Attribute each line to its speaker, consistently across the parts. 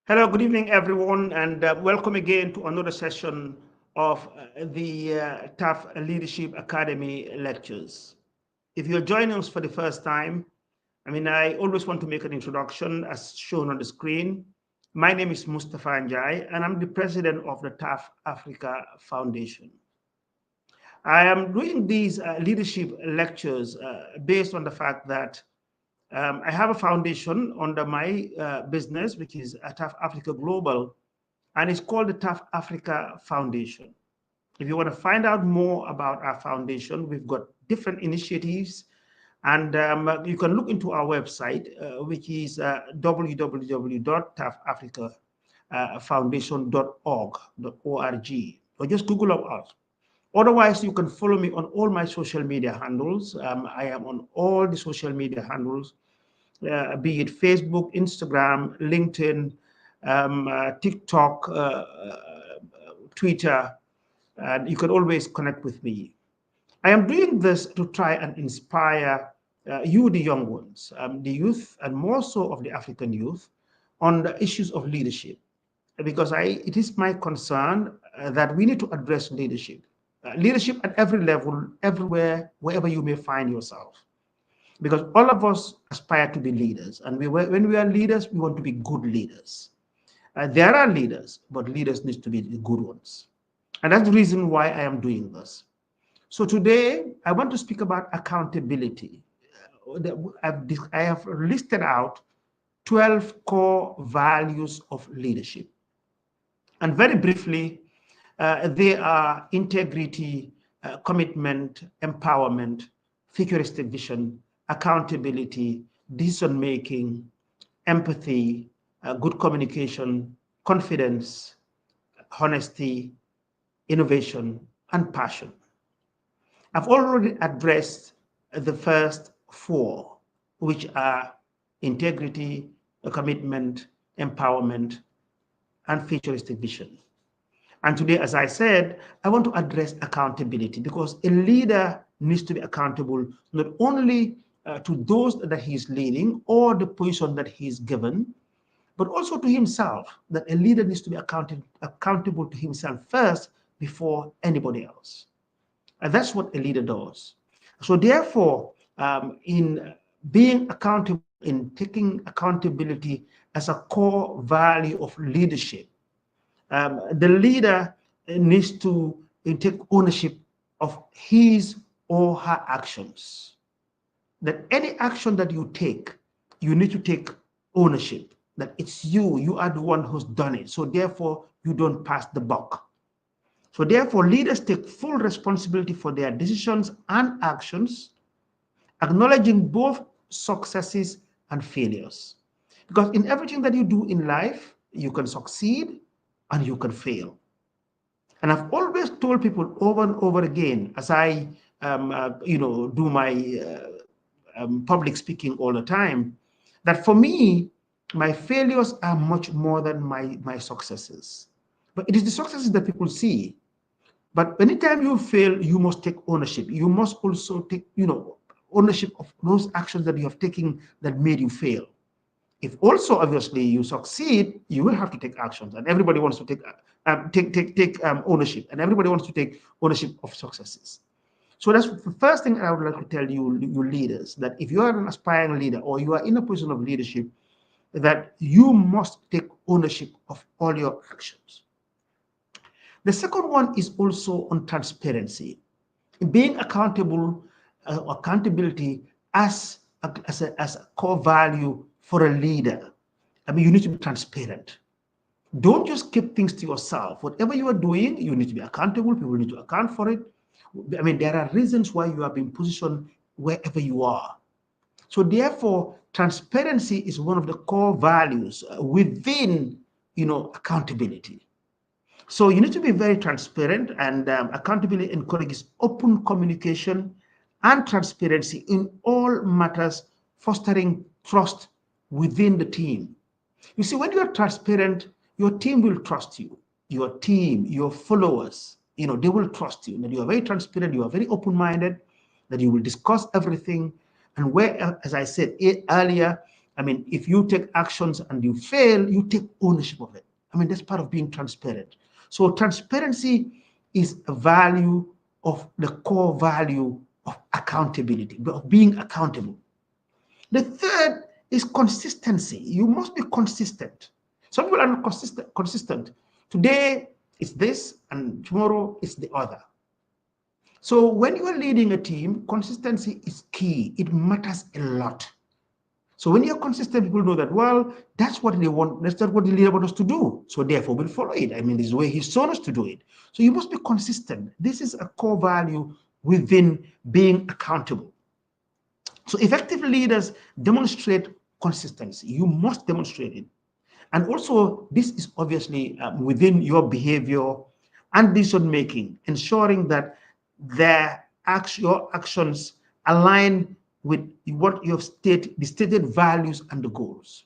Speaker 1: Hello, good evening, everyone, and welcome again to another session of the TAF Leadership Academy lectures. If you're joining us for the first time, I always want to make an introduction as shown on the screen. My name is Mustapha Njie, and I'm the president of the TAF Africa Foundation. I am doing these leadership lectures based on the fact that I have a foundation under my business, which is TAF Africa Global, and it's called the TAF Africa Foundation. If you want to find out more about our foundation, we've got different initiatives, and you can look into our website, which is www.tafafricafoundation.org, or just Google up us. Otherwise, you can follow me on all my social media handles. I am on all the social media handles, be it Facebook, Instagram, LinkedIn, TikTok, Twitter, and you can always connect with me. I am doing this to try and inspire you, the young ones, the youth, and more so of the African youth, on the issues of leadership. Because it is my concern that we need to address leadership. Leadership at every level, everywhere, wherever you may find yourself. Because all of us aspire to be leaders. And when we are leaders, we want to be good leaders. There are leaders, but leaders need to be the good ones. And that's the reason why I am doing this. So today, I want to speak about accountability. I have listed out 12 core values of leadership. And very briefly, they are integrity, commitment, empowerment, futuristic vision, accountability, decision-making, empathy, good communication, confidence, honesty, innovation, and passion. I've already addressed the first four, which are integrity, commitment, empowerment, and futuristic vision. And today, as I said, I want to address accountability because a leader needs to be accountable not only to those that he's leading or the position that he's given, but also to himself, that a leader needs to be accountable to himself first before anybody else. And that's what a leader does. So therefore, in being accountable, in taking accountability as a core value of leadership, the leader needs to take ownership of his or her actions. That any action that you take, you need to take ownership. That it's you are the one who's done it. So therefore, you don't pass the buck. So therefore, leaders take full responsibility for their decisions and actions, acknowledging both successes and failures. Because in everything that you do in life, you can succeed and you can fail. And I've always told people over and over again, as I do my public speaking all the time, that for me, my failures are much more than my successes. But it is the successes that people see. But anytime you fail, you must take ownership. You must also take, ownership of those actions that you have taken that made you fail. If also obviously you succeed, you will have to take actions, and everybody wants to take ownership, and everybody wants to take ownership of successes. So that's the first thing I would like to tell you leaders, that if you are an aspiring leader or you are in a position of leadership, that you must take ownership of all your actions. The second one is also on transparency, being accountable, accountability as a core value for a leader. You need to be transparent. Don't just keep things to yourself. Whatever you are doing, you need to be accountable. People need to account for it. There are reasons why you have been positioned wherever you are. So therefore, transparency is one of the core values within, accountability. So you need to be very transparent, and accountability encourages open communication and transparency in all matters, fostering trust within the team. You see, when you are transparent, your team will trust you. Your team, your followers, they will trust you. That you are very transparent, you are very open-minded, that you will discuss everything. And where, as I said earlier, I mean, if you take actions and you fail, you take ownership of it. I mean, that's part of being transparent. So transparency is a value of the core value of accountability, of being accountable. The third is consistency. You must be consistent. Some people are not consistent. Today it's this, and tomorrow it's the other. So when you are leading a team, consistency is key. It matters a lot. So when you're consistent, people know that, well, that's what they want. That's not what the leader wants us to do. So therefore, we'll follow it. I mean, this is the way he told us to do it. So you must be consistent. This is a core value within being accountable. So effective leaders demonstrate consistency. You must demonstrate it. And also, this is obviously within your behavior and decision making, ensuring that your actions align with what you have stated, the stated values and the goals.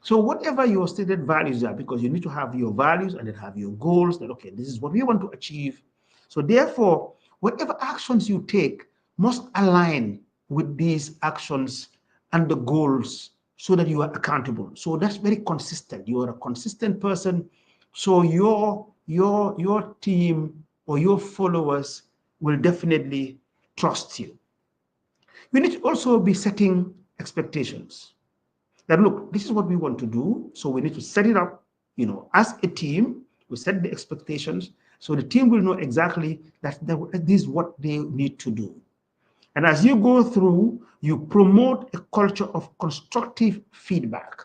Speaker 1: So whatever your stated values are, because you need to have your values and then have your goals, that, okay, this is what we want to achieve. So therefore, whatever actions you take must align with these actions and the goals so that you are accountable. So that's very consistent. You are a consistent person. So your team or your followers will definitely trust you. We need to also be setting expectations. That, look, this is what we want to do. So we need to set it up, as a team. We set the expectations. So the team will know exactly that this is what they need to do. And as you go through, you promote a culture of constructive feedback.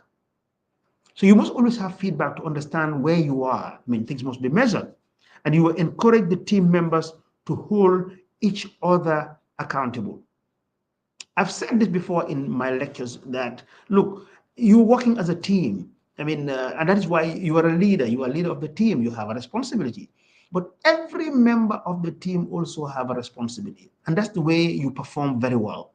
Speaker 1: So you must always have feedback to understand where you are. I mean, things must be measured. And you will encourage the team members to hold each other accountable. I've said this before in my lectures that, look, you're working as a team. I mean, and that is why you are a leader. You are a leader of the team. You have a responsibility. But every member of the team also have a responsibility. And that's the way you perform very well.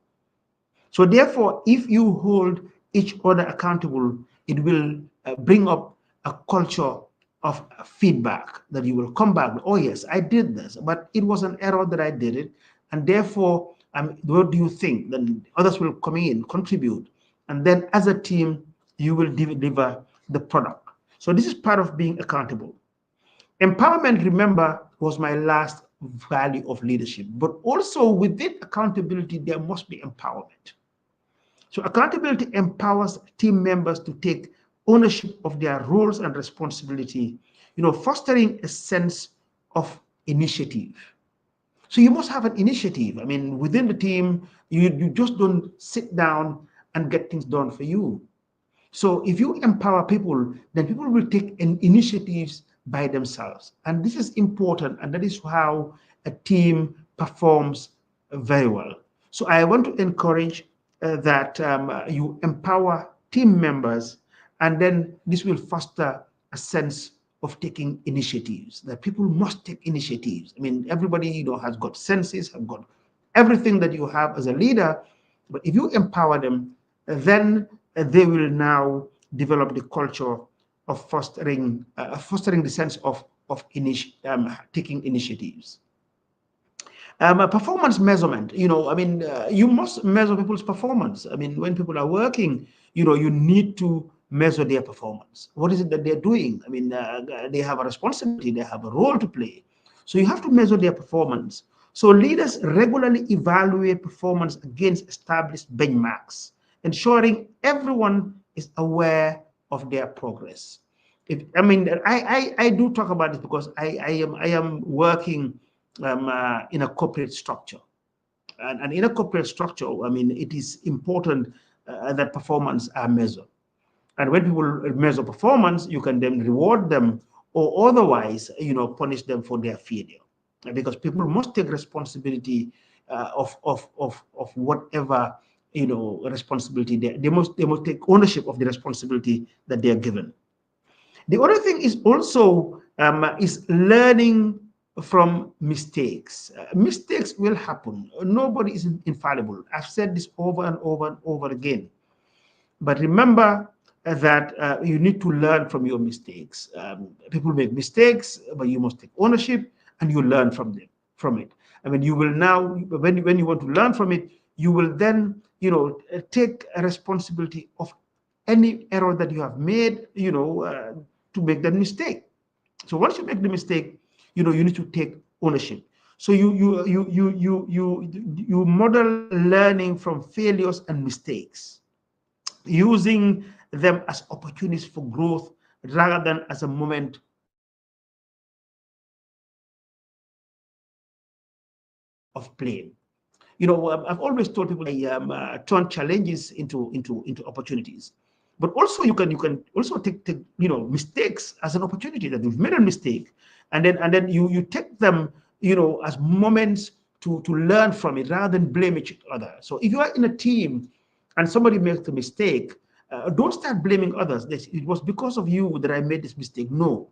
Speaker 1: So therefore, if you hold each other accountable, it will bring up a culture of feedback that you will come back. Oh, yes, I did this, but it was an error that I did it. And therefore, what do you think? Then others will come in, contribute. And then as a team, you will deliver the product. So this is part of being accountable. Empowerment, remember, was my last value of leadership. But also within accountability, there must be empowerment. So accountability empowers team members to take ownership of their roles and responsibility, fostering a sense of initiative. So you must have an initiative. I mean, within the team, you just don't sit down and get things done for you. So if you empower people, then people will take initiatives by themselves. And this is important, and that is how a team performs very well. So I want to encourage that you empower team members, and then this will foster a sense of taking initiatives, that people must take initiatives. I mean, everybody, has got senses, have got everything that you have as a leader, but if you empower them, then they will now develop the culture of fostering the sense of taking initiatives. Performance measurement, you must measure people's performance. I mean, when people are working, you need to measure their performance. What is it that they're doing? I mean, they have a responsibility, they have a role to play. So you have to measure their performance. So leaders regularly evaluate performance against established benchmarks, ensuring everyone is aware of their progress. I do talk about this because I am working in a corporate structure. And in a corporate structure, I mean, it is important that performance are measured. And when people measure performance, you can then reward them or otherwise, punish them for their failure. Because people must take responsibility of whatever, responsibility they must take ownership of the responsibility that they are given. The other thing is also is learning from mistakes. Mistakes will happen. Nobody is infallible. I've said this over and over and over again. But remember that you need to learn from your mistakes. People make mistakes, but you must take ownership and you learn from it. I mean, you will now, when you want to learn from it, you will then, take a responsibility of any error that you have made, to make that mistake. So once you make the mistake, you need to take ownership. So you model learning from failures and mistakes, using them as opportunities for growth rather than as a moment of blame. I've always told people turn challenges into opportunities. But also you can also take mistakes as an opportunity, that you've made a mistake, and then you take them as moments to learn from it rather than blame each other. So if you are in a team and somebody makes a mistake, don't start blaming others. It was because of you that I made this mistake. No,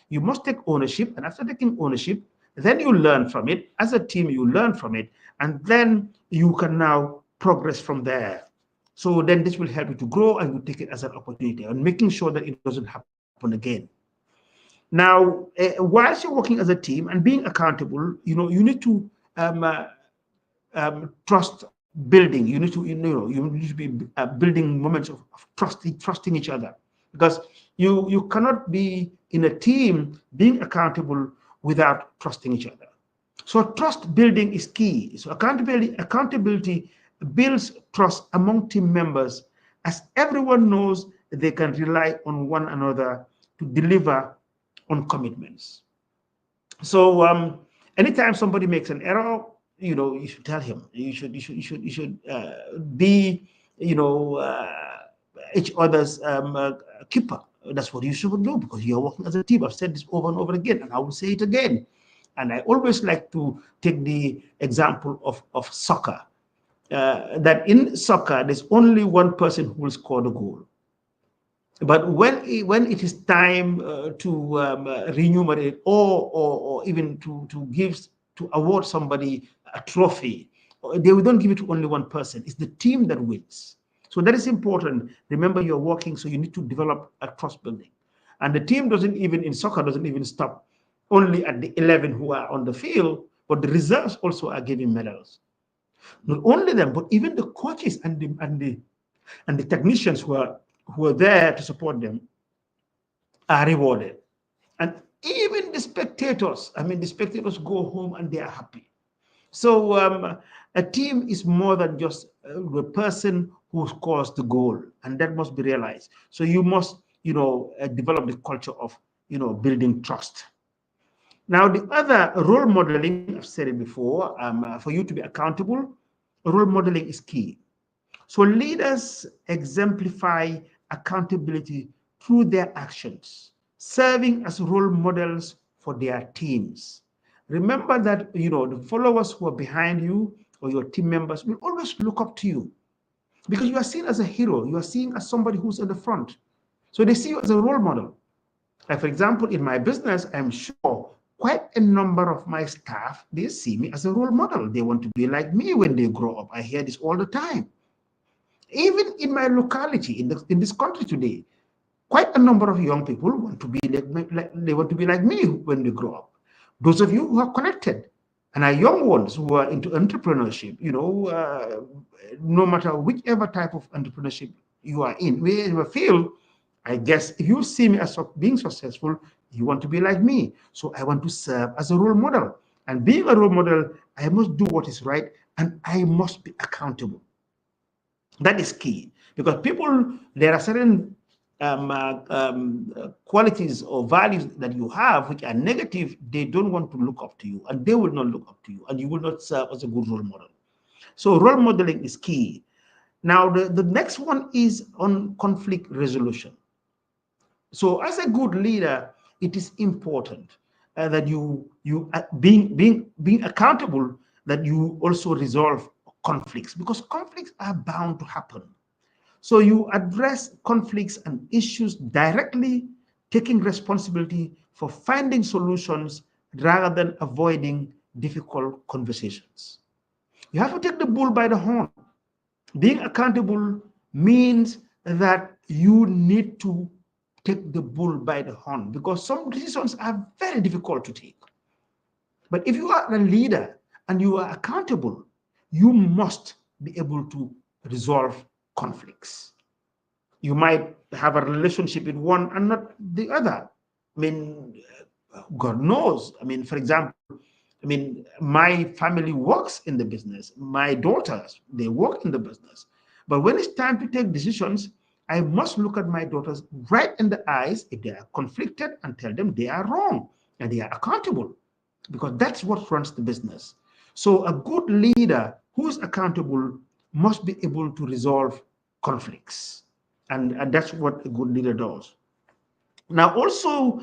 Speaker 1: you must take ownership, and after taking ownership, then you learn from it. As a team, you learn from it, and then you can now progress from there. So then this will help you to grow, and you take it as an opportunity and making sure that it doesn't happen again. Now, whilst you're working as a team and being accountable, you need to trust building. You need to be building moments of trusting each other, because you cannot be in a team being accountable without trusting each other. So trust building is key. So accountability builds trust among team members, as everyone knows they can rely on one another to deliver on commitments. So anytime somebody makes an error, you should tell him. You should be, each other's keeper. That's what you should do, because you're working as a team. I've said this over and over again, and I will say it again. And I always like to take the example of soccer. That in soccer, there's only one person who will score the goal. But when it is time to remunerate, or even to award somebody a trophy, they will don't give it to only one person. It's the team that wins. So that is important. Remember, you're working, so you need to develop a trust building. And the team in soccer doesn't even stop only at the 11 who are on the field, but the reserves also are giving medals. Not only them, but even the coaches and the technicians who are there to support them are rewarded. And even the spectators, the spectators go home and they are happy. So a team is more than just the person who scores the goal, and that must be realized. So you must, develop the culture of, building trust. Now, the other role modeling, I've said it before, for you to be accountable, role modeling is key. So leaders exemplify accountability through their actions, serving as role models for their teams. Remember that, the followers who are behind you or your team members will always look up to you, because you are seen as a hero. You are seen as somebody who's at the front. So they see you as a role model. Like, for example, in my business, I'm sure quite a number of my staff, they see me as a role model. They want to be like me when they grow up. I hear this all the time. Even in my locality, in this country today, quite a number of young people want to be like me when they grow up. Those of you who are connected and are young ones who are into entrepreneurship, no matter whichever type of entrepreneurship you are in, wherever field, I guess if you see me as being successful, you want to be like me. So I want to serve as a role model. And being a role model, I must do what is right, and I must be accountable. That is key, because there are certain qualities or values that you have which are negative. They don't want to look up to you, and they will not look up to you, and you will not serve as a good role model. So role modeling is key. Now, the next one is on conflict resolution. So as a good leader, it is important that being accountable, that you also resolve conflicts, because conflicts are bound to happen. So you address conflicts and issues directly, taking responsibility for finding solutions rather than avoiding difficult conversations. You have to take the bull by the horn. Being accountable means that you need to take the bull by the horn, because some decisions are very difficult to take. But if you are a leader and you are accountable, you must be able to resolve conflicts. You might have a relationship with one and not the other. I mean, God knows. I mean, for example, I mean, my family works in the business. My daughters, they work in the business. But when it's time to take decisions, I must look at my daughters right in the eyes if they are conflicted and tell them they are wrong and they are accountable, because that's what runs the business. So a good leader who is accountable must be able to resolve conflicts. And that's what a good leader does. Now, also,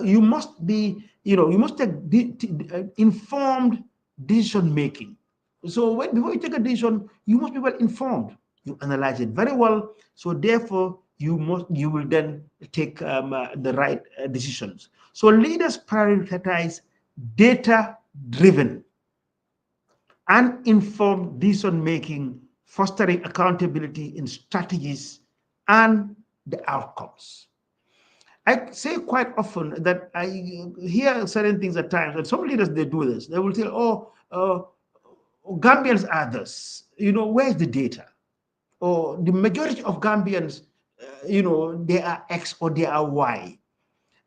Speaker 1: you must be, you must take informed decision making. So before you take a decision, you must be well informed. You analyze it very well. So therefore, you will then take the right decisions. So leaders prioritize data-driven and informed decision making, fostering accountability in strategies and the outcomes. I say quite often that I hear certain things at times, and some leaders, they do this. They will say, oh, Gambians are this. Where's the data? Or the majority of Gambians, they are X or they are Y.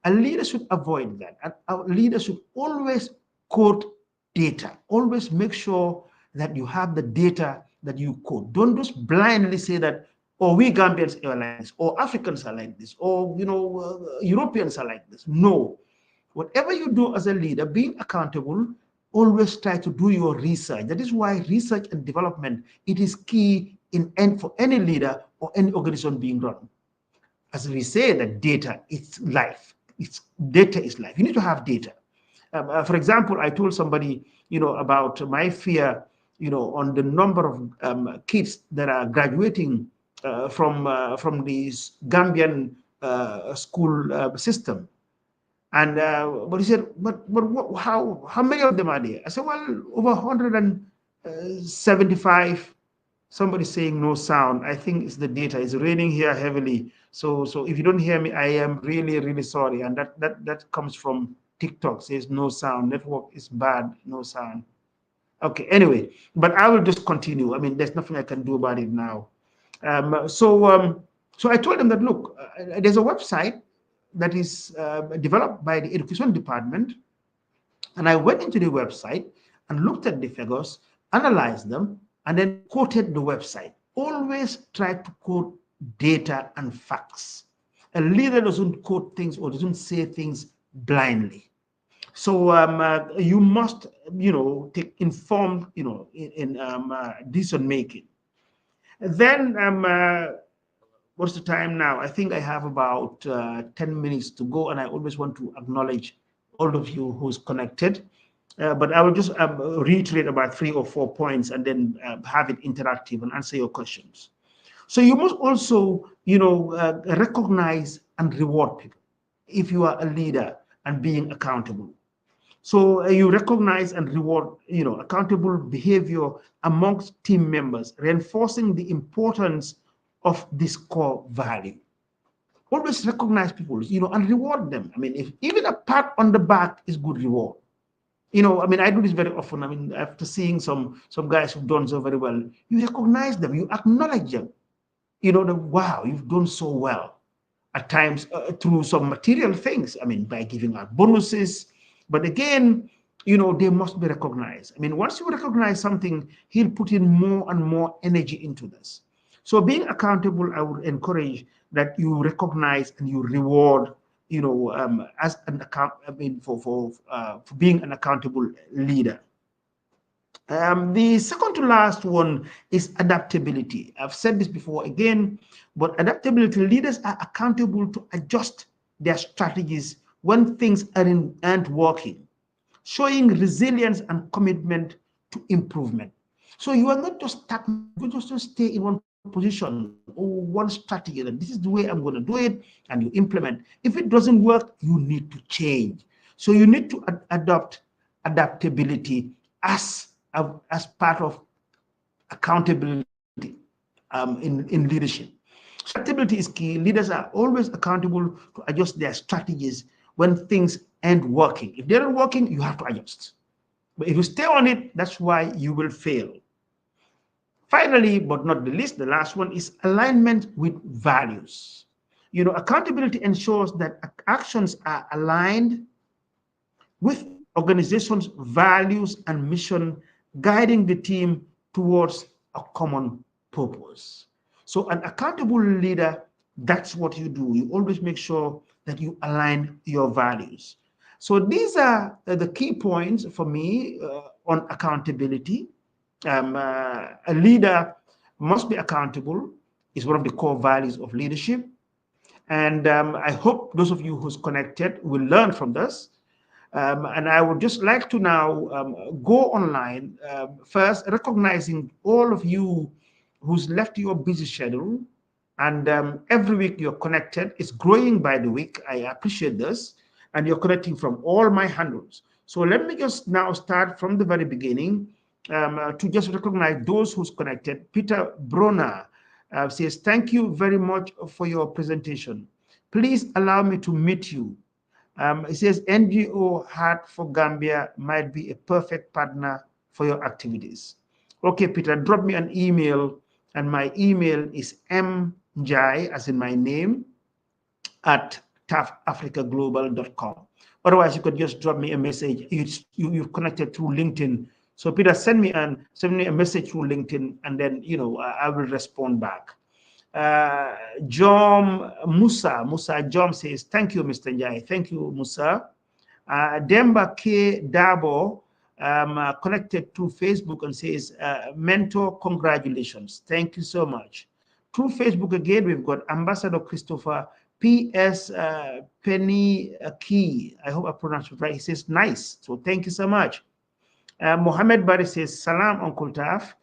Speaker 1: A leader should avoid that. A leader should always quote data. Always make sure that you have the data that you quote. Don't just blindly say that, or we Gambians are like this, or Africans are like this, or Europeans are like this. No. Whatever you do as a leader, being accountable, always try to do your research. That is why research and development, it is key for any leader or any organization being run. As we say that data is life. Data is life. You need to have data. For example, I told somebody, about my fear, on the number of kids that are graduating from this Gambian school system. And but he said, how many of them are there? I said, well, over 175. Somebody saying no sound. I think it's the data. It's raining here heavily. So if you don't hear me, I am really, really sorry. And that comes from TikTok. Says no sound. Network is bad. No sound. Okay. Anyway, but I will just continue. I mean, there's nothing I can do about it now. So I told them that, look, there's a website that is developed by the education department. And I went into the website and looked at the figures, analyzed them, and then quoted the website. Always try to quote data and facts. A leader doesn't quote things or doesn't say things blindly. So you must, take informed, in decision making. Then, what's the time now? I think I have about 10 minutes to go, and I always want to acknowledge all of you who's connected. But I will just reiterate about 3 or 4 points and then have it interactive and answer your questions. So you must also, recognize and reward people if you are a leader and being accountable. So you recognize and reward, accountable behavior amongst team members, reinforcing the importance of this core value. Always recognize people, and reward them. I mean, if even a pat on the back is good reward. I mean, I do this very often. I mean, after seeing some guys who've done so very well, you recognize them, you acknowledge them. Wow, you've done so well. At times through some material things. I mean, by giving out bonuses. But again, they must be recognized. I mean, once you recognize something, he'll put in more and more energy into this. So being accountable, I would encourage that you recognize and you reward, as an account. I mean, for being an accountable leader. The second to last one is adaptability. I've said this before again, but adaptability, leaders are accountable to adjust their strategies when things aren't working, showing resilience and commitment to improvement. So you are not just stuck, you just stay in one position or one strategy that this is the way I'm going to do it, and you implement. If it doesn't work, you need to change. So you need to adopt adaptability as part of accountability in leadership. So adaptability is key. Leaders are always accountable to adjust their strategies when things aren't working. If they're not working, you have to adjust. But if you stay on it, that's why you will fail. Finally, but not the least, the last one is alignment with values. Accountability ensures that actions are aligned with organization's values and mission, guiding the team towards a common purpose. So, an accountable leader, that's what you do. You always make sure that you align your values. So, these are the key points for me on accountability. A leader must be accountable, is one of the core values of leadership. And I hope those of you who's connected will learn from this. And I would just like to now go online, first recognizing all of you who's left your busy schedule. And every week you're connected. It's growing by the week. I appreciate this. And you're connecting from all my handles. So let me just now start from the very beginning to just recognize those who's connected. Peter Brona says, thank you very much for your presentation. Please allow me to meet you. It says NGO Heart for Gambia might be a perfect partner for your activities. Okay, Peter, drop me an email, and my email is mjai, as in my name, at tafafricaglobal.com. Otherwise, you could just drop me a message. You've connected through LinkedIn. So Peter, send me a message through LinkedIn, and then I will respond back. Jom Musa Jom says, thank you, Mr. Njie. Thank you, Musa. Demba K. Dabo connected to Facebook and says, mentor, congratulations. Thank you so much. Through Facebook again, we've got Ambassador Christopher P.S. Penny Key. I hope I pronounced it right. He says, nice. So thank you so much. Mohammed Bari says, salam, Uncle Taf.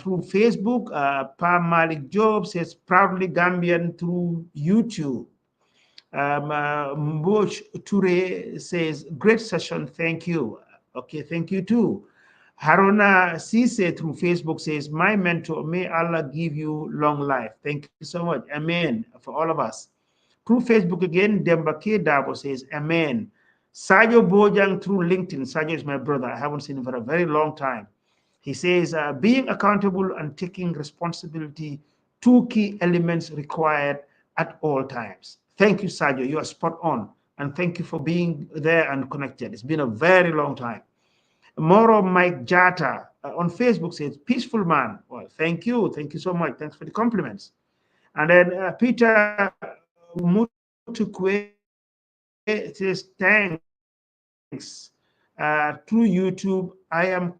Speaker 1: Through Facebook, Pam Malik Job says, proudly Gambian through YouTube. Mboch Toure says, great session, thank you. Okay, thank you too. Haruna Sise through Facebook says, my mentor, may Allah give you long life. Thank you so much. Amen for all of us. Through Facebook again, Demba K. Dabo says, amen. Sajo Bojang through LinkedIn. Sajo is my brother. I haven't seen him for a very long time. He says, being accountable and taking responsibility, two key elements required at all times. Thank you, Sajo. You are spot on. And thank you for being there and connected. It's been a very long time. Moro Mike Jata on Facebook says, peaceful man. Well, thank you. Thank you so much. Thanks for the compliments. And then Peter Mutukwe says, thanks. Through YouTube, I am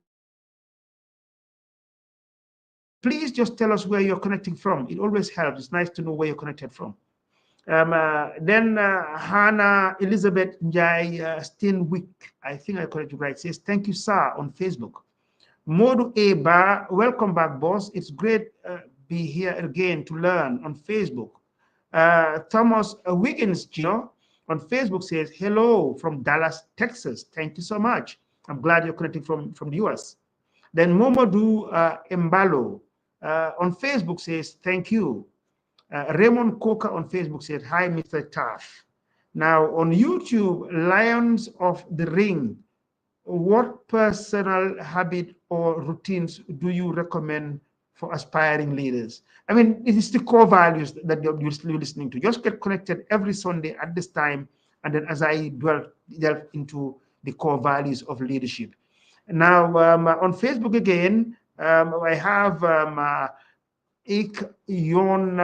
Speaker 1: please just tell us where you're connecting from. It always helps. It's nice to know where you're connected from. Then Hannah Elizabeth Njai Steinwick, I think I corrected it right, says, thank you, sir, on Facebook. Modu Eba, welcome back, boss. It's great be here again to learn on Facebook. Thomas Wiggins, on Facebook says, hello from Dallas, Texas. Thank you so much. I'm glad you're connecting from the US. Then Momodu Mbalo on Facebook says, thank you. Raymond Coker on Facebook said, hi, Mr. Taf. Now on YouTube, Lions of the Ring, what personal habit or routines do you recommend for aspiring leaders? I mean, it is the core values that you're listening to. Just get connected every Sunday at this time, and then as I delve into the core values of leadership. Now, on Facebook again, I have Ik Yon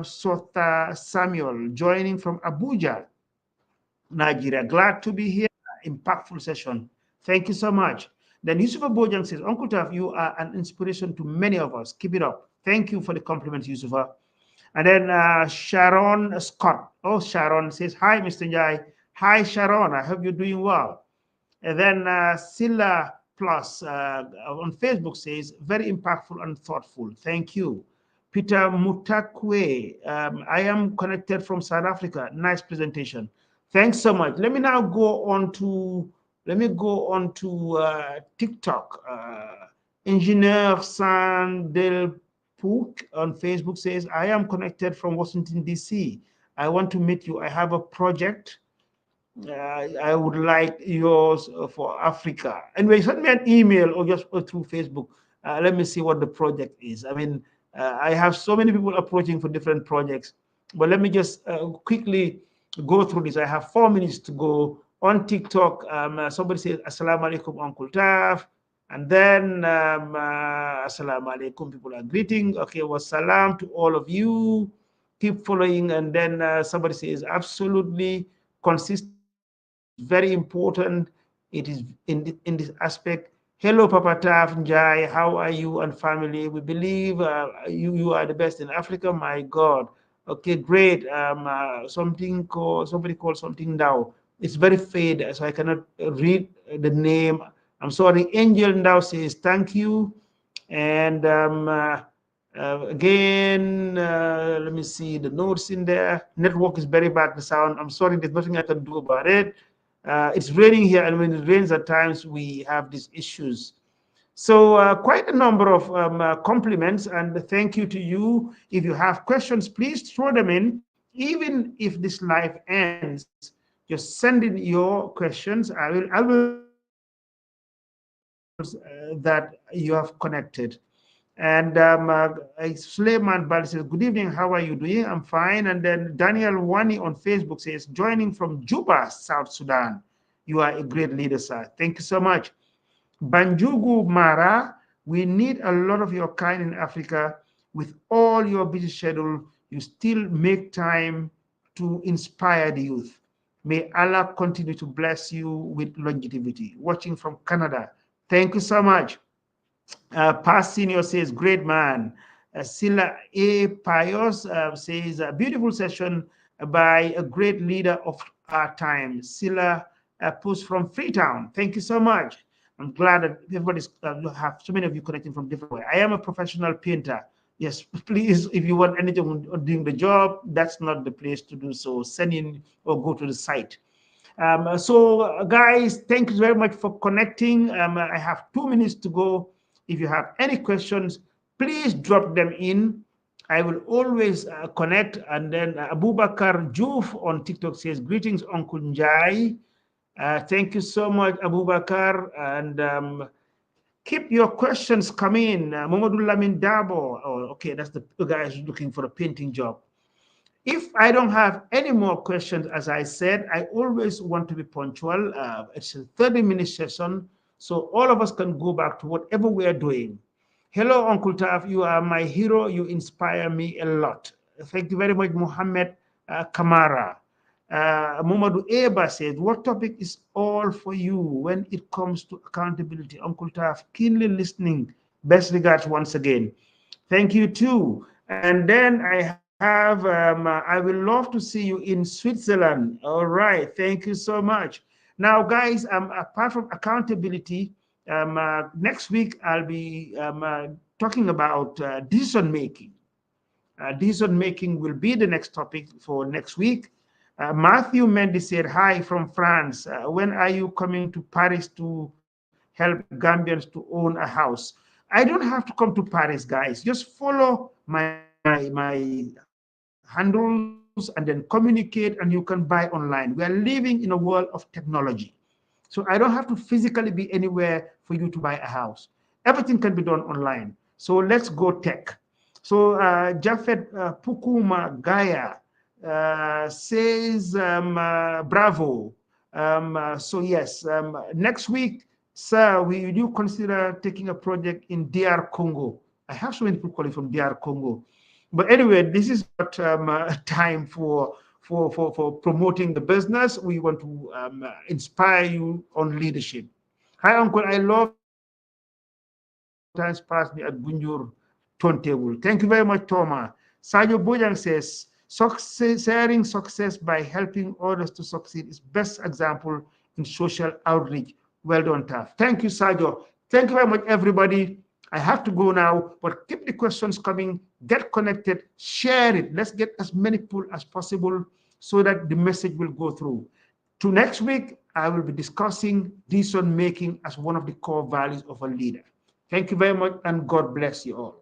Speaker 1: Sota Samuel joining from Abuja, Nigeria. Glad to be here. Impactful session. Thank you so much. Then Yusufa Bojang says, Uncle Taf, you are an inspiration to many of us. Keep it up. Thank you for the compliments, Yusufa. And then Sharon Scott. Oh, Sharon says, hi, Mr. Njie. Hi, Sharon. I hope you're doing well. And then Silla Plus on Facebook says, very impactful and thoughtful. Thank you. Peter Mutakwe, I am connected from South Africa. Nice presentation. Thanks so much. Let me now go on to TikTok. Engineer Sandel Pook on Facebook says, I am connected from Washington, D.C. I want to meet you. I have a project. I would like yours for Africa. Anyway, send me an email or just through Facebook. let me see what the project is. I mean, I have so many people approaching for different projects, but let me just quickly go through this. I have 4 minutes to go. On TikTok, somebody says, Assalamu alaikum, Uncle Taf. And then, Assalamu alaikum, people are greeting. Okay, was salam to all of you. Keep following. And then somebody says, absolutely, consistency is very important. It is in this aspect. Hello, Papa TAF Njie. How are you and family? We believe you are the best in Africa. My God. Okay, great. Somebody called something now. It's very fade, so I cannot read the name. I'm sorry. Angel now says thank you. And again, let me see the notes in there. Network is very bad, the sound. I'm sorry, there's nothing I can do about it. It's raining here, and when it rains at times, we have these issues. So quite a number of compliments, and thank you to you. If you have questions, please throw them in. Even if this live ends, just send in your questions. I will that you have connected. And Suleiman Bal says, good evening, how are you doing? I'm fine. And then Daniel Wani on Facebook says, joining from Juba, South Sudan. You are a great leader, sir. Thank you so much. Banjugu Mara, we need a lot of your kind in Africa. With all your busy schedule, you still make time to inspire the youth. May Allah continue to bless you with longevity. Watching from Canada. Thank you so much. Past Senior says, great man. Sila A. Pius says, a beautiful session by a great leader of our time. Sila Puss from Freetown. Thank you so much. I'm glad that everybody's have so many of you connecting from different way. I am a professional painter. Yes, please, if you want anything doing the job, that's not the place to do so. Send in or go to the site. So, guys, thank you very much for connecting. I have 2 minutes to go. If you have any questions, please drop them in. I will always connect. And then Abubakar Juf on TikTok says, greetings, Uncle Njie. Thank you so much, Abubakar. And keep your questions coming. Momadou Lamin Dabo. Oh, okay, that's the guy who's looking for a painting job. If I don't have any more questions, as I said, I always want to be punctual. It's a 30-minute session, so all of us can go back to whatever we are doing. Hello, Uncle Taf. You are my hero. You inspire me a lot. Thank you very much, Mohammed Kamara. Muhammadu Eba says, what topic is all for you when it comes to accountability? Uncle Taf, keenly listening. Best regards once again. Thank you, too. And then I have, I will love to see you in Switzerland. All right. Thank you so much. Now, guys, apart from accountability, next week I'll be talking about decision making. Decision making will be the next topic for next week. Matthew Mendy said, hi from France. When are you coming to Paris to help Gambians to own a house? I don't have to come to Paris, guys. Just follow my handles and then communicate, and you can buy online. We are living in a world of technology. So I don't have to physically be anywhere for you to buy a house. Everything can be done online. So let's go tech. So Jafet Pukuma Gaya says, bravo. So yes, next week, sir, will you consider taking a project in DR Congo? I have so many people calling from DR Congo. But anyway, this is not time for promoting the business. We want to inspire you on leadership. Hi, Uncle. I love times past me at Gunjur turntable. Thank you very much, Toma. Sajo Bojang says, sharing success by helping others to succeed is best example in social outreach. Well done, Taf. Thank you, Sajo. Thank you very much, everybody. I have to go now, but keep the questions coming. Get connected, share it. Let's get as many people as possible so that the message will go through. To next week, I will be discussing decision making as one of the core values of a leader. Thank you very much, and God bless you all.